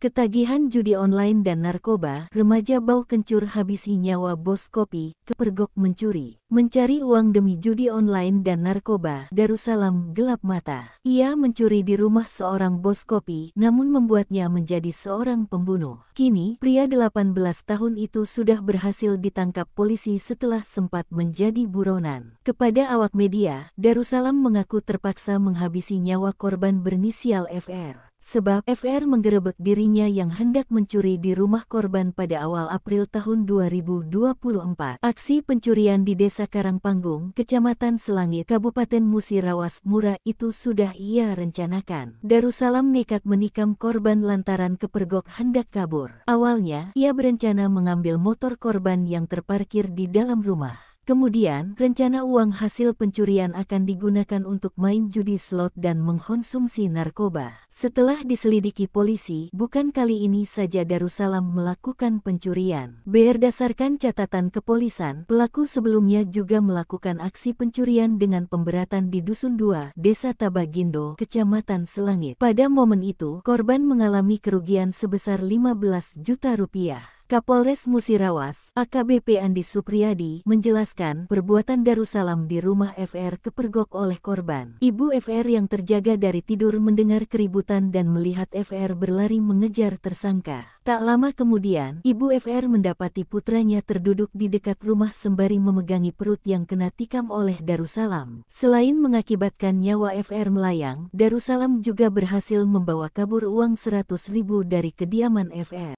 Ketagihan judi online dan narkoba, remaja bau kencur habisi nyawa bos kopi, kepergok mencuri. Mencari uang demi judi online dan narkoba, Darussalam gelap mata. Ia mencuri di rumah seorang bos kopi, namun membuatnya menjadi seorang pembunuh. Kini, pria 18 tahun itu sudah berhasil ditangkap polisi setelah sempat menjadi buronan. Kepada awak media, Darussalam mengaku terpaksa menghabisi nyawa korban berinisial FR. Sebab FR menggerebek dirinya yang hendak mencuri di rumah korban pada awal April tahun 2024. Aksi pencurian di Desa Karangpanggung, Kecamatan Selangit, Kabupaten Musirawas, Mura itu sudah ia rencanakan. Darussalam nekat menikam korban lantaran kepergok hendak kabur. Awalnya, ia berencana mengambil motor korban yang terparkir di dalam rumah. Kemudian, rencana uang hasil pencurian akan digunakan untuk main judi slot dan mengkonsumsi narkoba. Setelah diselidiki polisi, bukan kali ini saja Darussalam melakukan pencurian. Berdasarkan catatan kepolisian, pelaku sebelumnya juga melakukan aksi pencurian dengan pemberatan di Dusun 2, Desa Tabagindo, Kecamatan Selangit. Pada momen itu, korban mengalami kerugian sebesar 15 juta rupiah. Kapolres Musirawas, AKBP Andi Supriyadi, menjelaskan perbuatan Darussalam di rumah FR kepergok oleh korban. Ibu FR yang terjaga dari tidur mendengar keributan dan melihat FR berlari mengejar tersangka. Tak lama kemudian, Ibu FR mendapati putranya terduduk di dekat rumah sembari memegangi perut yang kena tikam oleh Darussalam. Selain mengakibatkan nyawa FR melayang, Darussalam juga berhasil membawa kabur uang 100.000 dari kediaman FR.